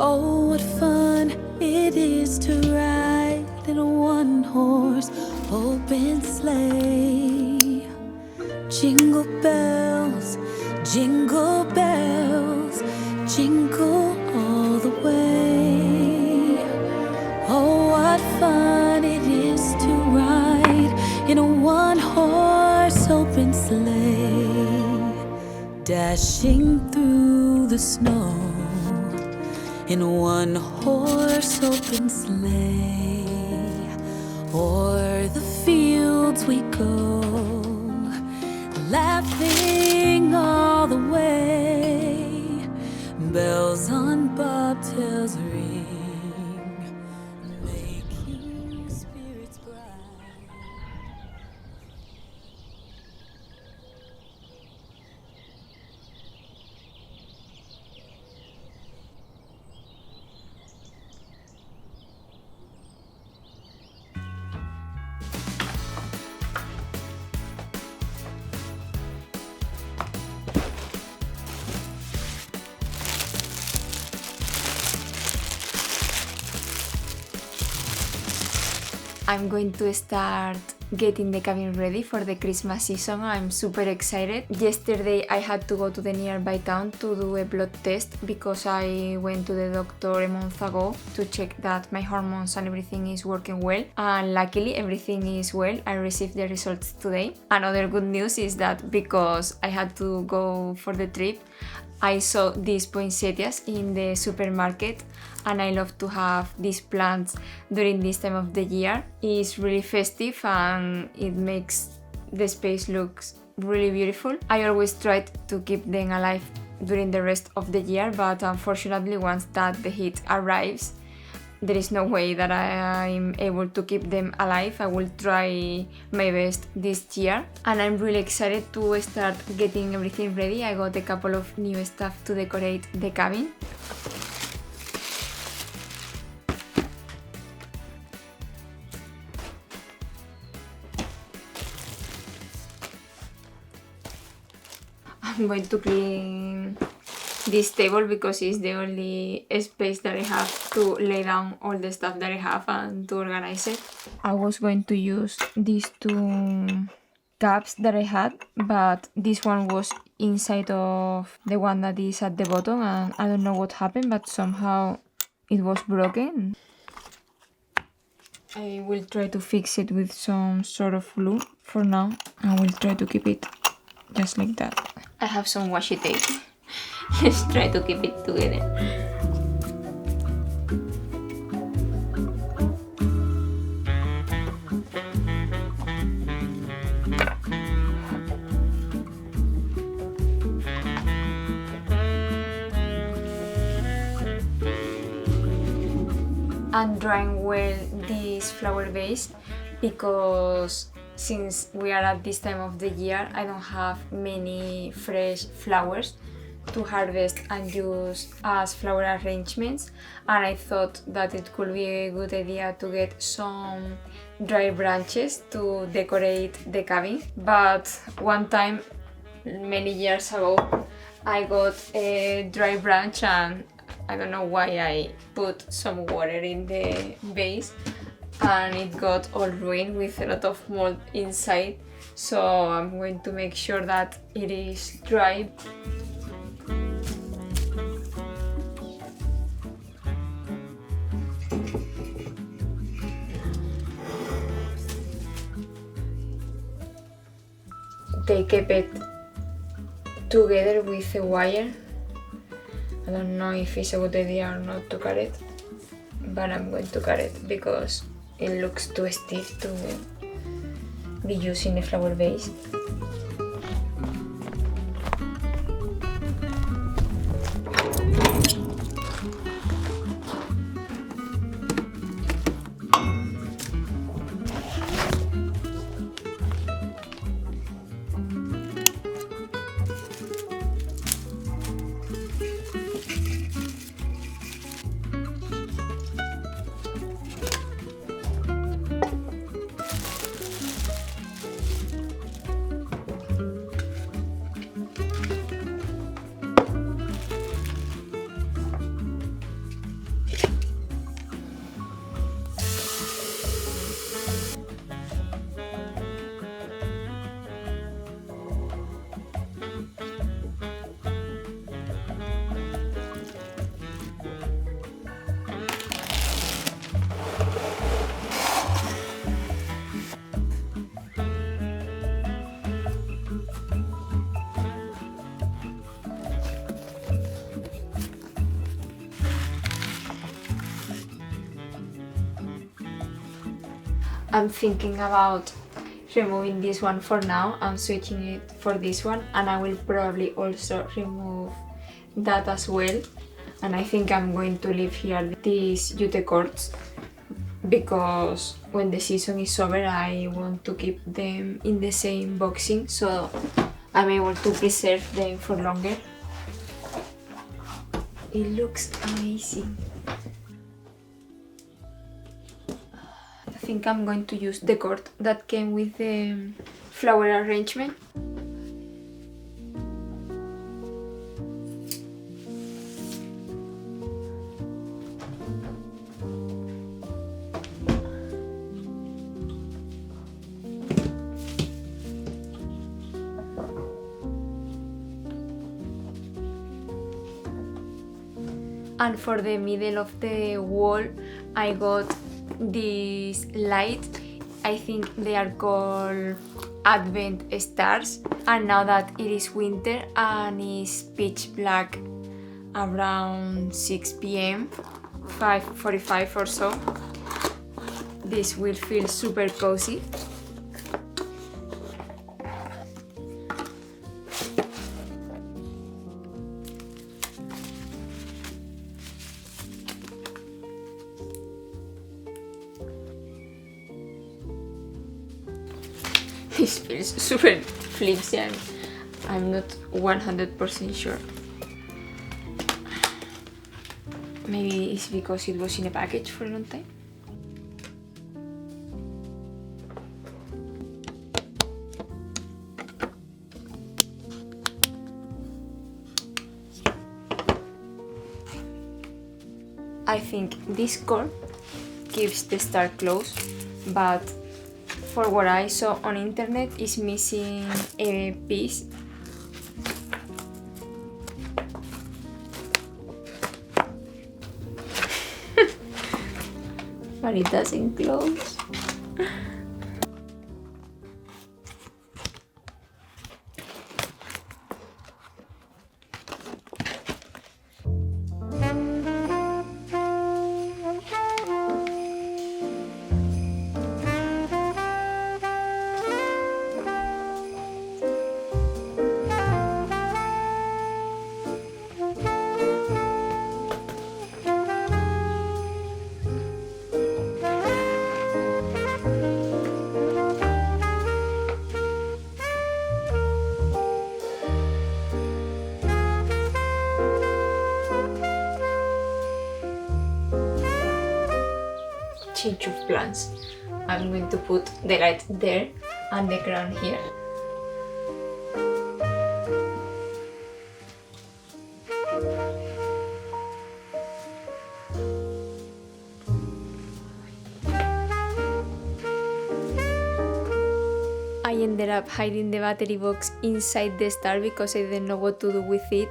Oh, what fun it is to ride in a one-horse open sleigh. Jingle bells, jingle bells, jingle all the way. Oh, what fun it is to ride in a one-horse open sleigh, dashing through the snow in a one-horse open sleigh. O'er the fields we go, laughing all the way. Bells on bobtails ring, making spirits bright. I'm going to start getting the cabin ready for the Christmas season. I'm super excited. Yesterday I had to go to the nearby town to do a blood test because I went to the doctor a month ago to check that my hormones and everything is working well, and luckily everything is well. I received the results today. Another good news is that because I had to go for the trip, I saw these poinsettias in the supermarket, and I love to have these plants during this time of the year. It's really festive and it makes the space look really beautiful. I always tried to keep them alive during the rest of the year, but unfortunately once that the heat arrives, there is no way that I'm able to keep them alive. I will try my best this year, and I'm really excited to start getting everything ready. I got a couple of new stuff to decorate the cabin. I'm going to clean this table because it's the only space that I have to lay down all the stuff that I have and to organize it. I was going to use these two cups that I had, but this one was inside of the one that is at the bottom, and I don't know what happened, but somehow it was broken. I will try to fix it with some sort of glue for now. I will try to keep it just like that. I have some washi tape. Let's try to keep it together. I'm drying well this flower vase because since we are at this time of the year, I don't have many fresh flowers to harvest and use as flower arrangements, and I thought that it could be a good idea to get some dry branches to decorate the cabin. But one time, many years ago, I got a dry branch and I don't know why I put some water in the vase and it got all ruined with a lot of mold inside, so I'm going to make sure that it is dry. They kept it together with a wire. I don't know if it's a good idea or not to cut it, but I'm going to cut it because it looks too stiff to be used in a flower vase. I'm thinking about removing this one for now and switching it for this one, and I will probably also remove that as well. And I think I'm going to leave here these jute cords because when the season is over I want to keep them in the same boxing so I'm able to preserve them for longer. It looks amazing. I think I'm going to use the cord that came with the flower arrangement. And for the middle of the wall I got these lights. I think they are called Advent stars, and now that it is winter and it's pitch black around 6 p.m, 5:45 or so, this will feel super cozy. This feels super flimsy, I'm not 100% sure. Maybe it's because it was in a package for a long time. I think this cord keeps the star close, but for what I saw on internet is missing a piece. But it doesn't close. Change of plans. I'm going to put the light there and the crown here. I ended up hiding the battery box inside the star because I didn't know what to do with it.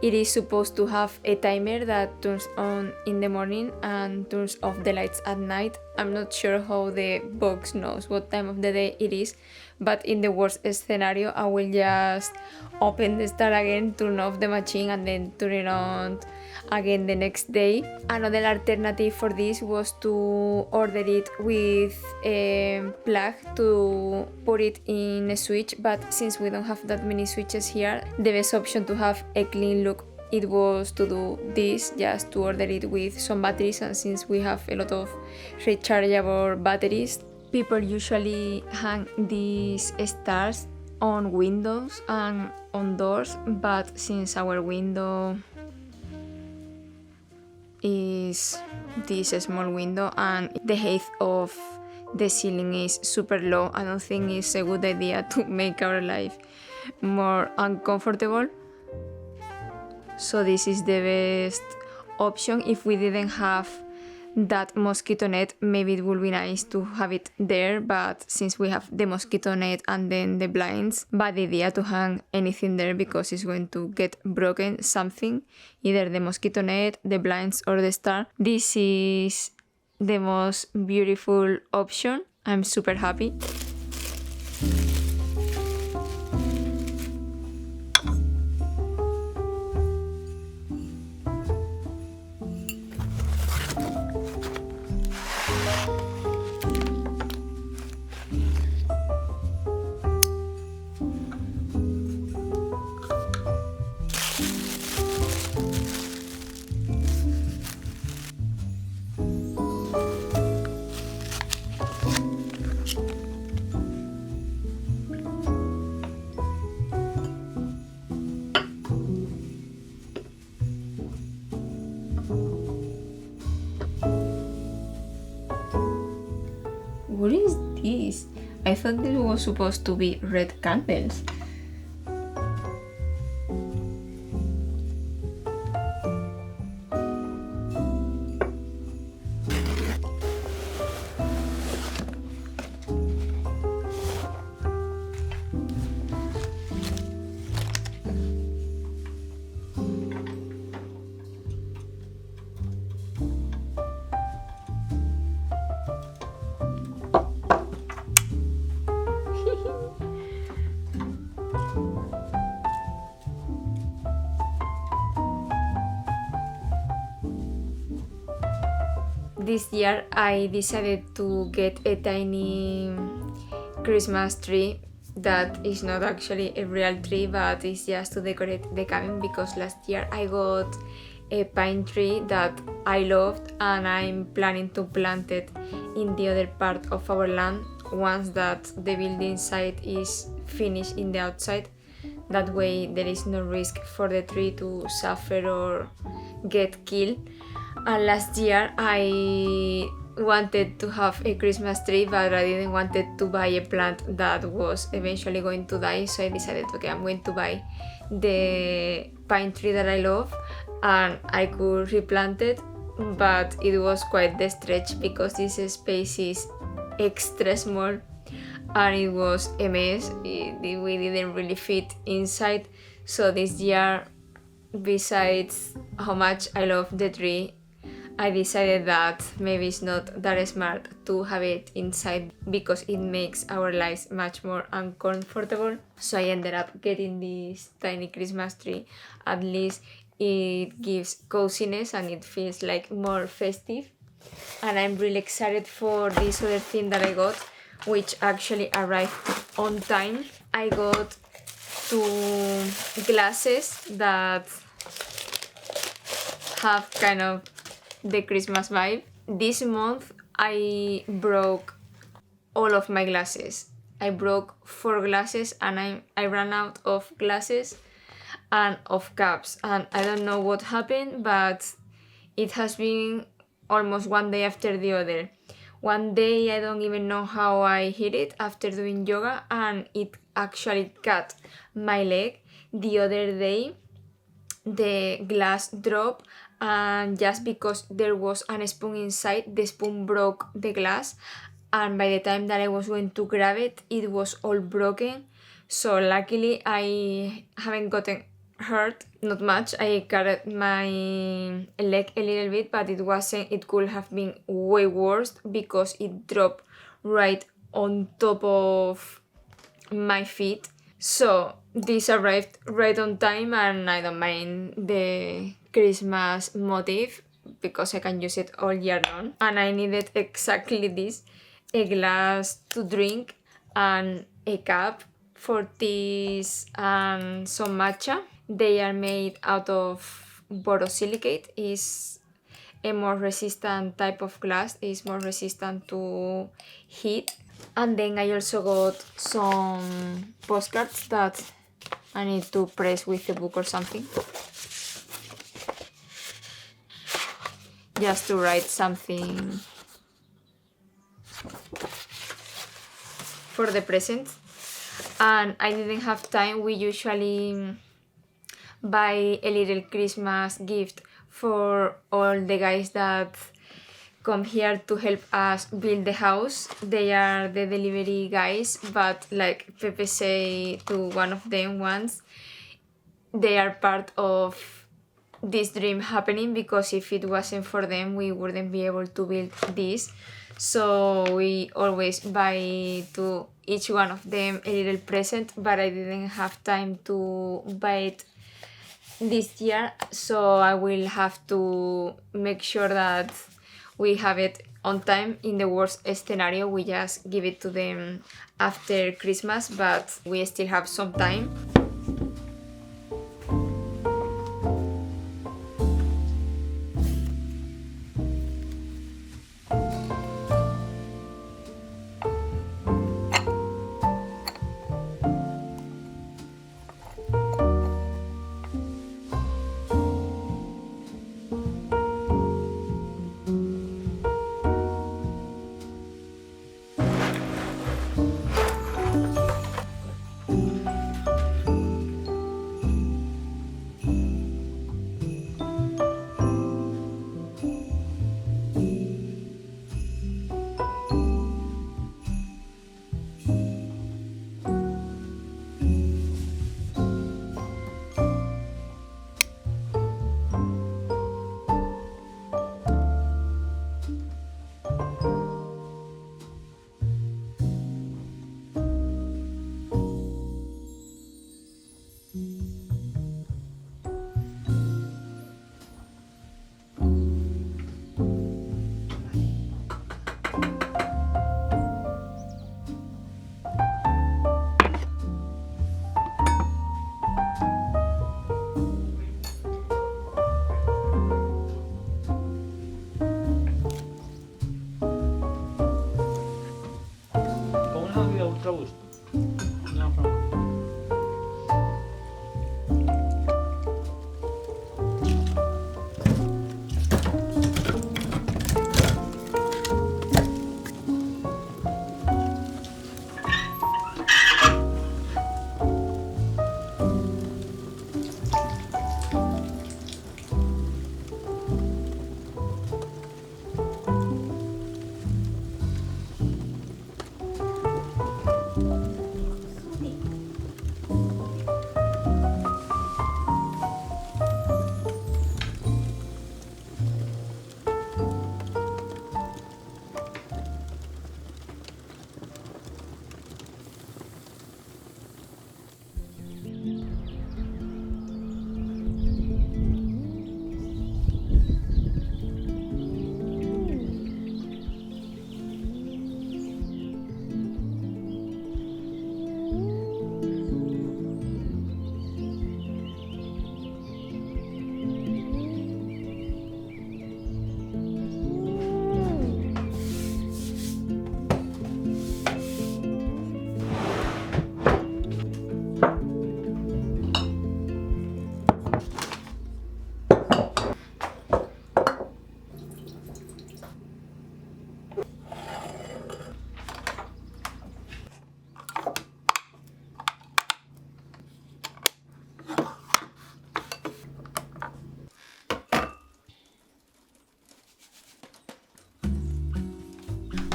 It is supposed to have a timer that turns on in the morning and turns off the lights at night. I'm not sure how the box knows what time of the day it is, but in the worst scenario I will just open the star again, turn off the machine and then turn it on again the next day. Another alternative for this was to order it with a plug to put it in a switch, but since we don't have that many switches here, the best option to have a clean look it was to do this, just to order it with some batteries, and since we have a lot of rechargeable batteries, people usually hang these stars on windows and on doors, but since our window is this small window and the height of the ceiling is super low, I don't think it's a good idea to make our life more uncomfortable. So this is the best option. If we didn't have that mosquito net, maybe it would be nice to have it there, but since we have the mosquito net and then the blinds, bad idea to hang anything there because it's going to get broken something, either the mosquito net, the blinds or the star. This is the most beautiful option. I'm super happy. I thought this was supposed to be red candles. This year I decided to get a tiny Christmas tree that is not actually a real tree, but it's just to decorate the cabin, because last year I got a pine tree that I loved and I'm planning to plant it in the other part of our land once that the building site is finished in the outside. That way there is no risk for the tree to suffer or get killed. And last year I wanted to have a Christmas tree, but I didn't wanted to buy a plant that was eventually going to die, so I decided, okay, I'm going to buy the pine tree that I love and I could replant it, but it was quite the stretch because this space is extra small and it was a mess. We didn't really fit inside, so this year, besides how much I love the tree, I decided that maybe it's not that smart to have it inside because it makes our lives much more uncomfortable. So I ended up getting this tiny Christmas tree. At least it gives coziness and it feels like more festive. And I'm really excited for this other thing that I got, which actually arrived on time. I got 2 glasses that have kind of the Christmas vibe. This month I broke all of my glasses. I broke 4 glasses and I ran out of glasses and of cups, and I don't know what happened, but it has been almost one day after the other. One day I don't even know how I hit it after doing yoga and it actually cut my leg. The other day the glass dropped, and just because there was a spoon inside, the spoon broke the glass, and by the time that I was going to grab it, it was all broken. So luckily I haven't gotten hurt, not much. I cut my leg a little bit, but it could have been way worse because it dropped right on top of my feet. So this arrived right on time, and I don't mind the Christmas motif because I can use it all year long. And I needed exactly this: a glass to drink and a cup for teas and some matcha. They are made out of borosilicate. Is a more resistant type of glass. Is more resistant to heat. And then I also got some postcards that I need to press with a book or something, just to write something for the present. And I didn't have time. We usually buy a little Christmas gift for all the guys that come here to help us build the house. They are the delivery guys, but like Pepe say to one of them once, they are part of this dream happening, because if it wasn't for them we wouldn't be able to build this. So we always buy to each one of them a little present, but I didn't have time to buy it this year, so I will have to make sure that we have it on time. In the worst scenario, we just give it to them after Christmas, but we still have some time.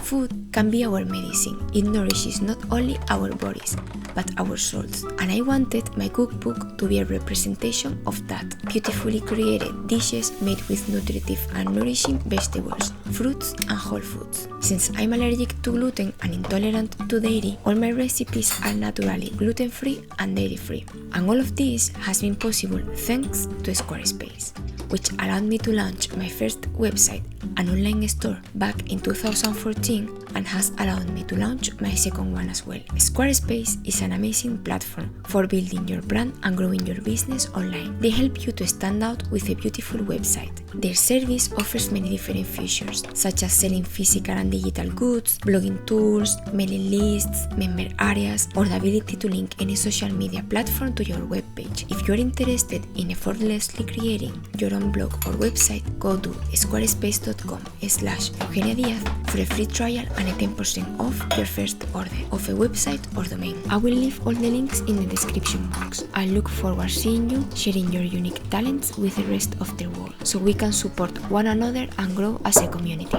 Food can be our medicine. It nourishes not only our bodies, but our souls. And I wanted my cookbook to be a representation of that. Beautifully created dishes made with nutritive and nourishing vegetables, fruits and whole foods. Since I'm allergic to gluten and intolerant to dairy, all my recipes are naturally gluten-free and dairy-free. And all of this has been possible thanks to Squarespace, which allowed me to launch my first website, an online store, back in 2014 and has allowed me to launch my second one as well. Squarespace is an amazing platform for building your brand and growing your business online. They help you to stand out with a beautiful website. Their service offers many different features, such as selling physical and digital goods, blogging tools, mailing lists, member areas, or the ability to link any social media platform to your webpage. If you're interested in effortlessly creating your own blog or website, go to squarespace.com/Eugenia Diaz for a free trial and a 10% off your first order of a website or domain. I will leave all the links in the description box. I look forward to seeing you sharing your unique talents with the rest of the world, so we can support one another and grow as a community.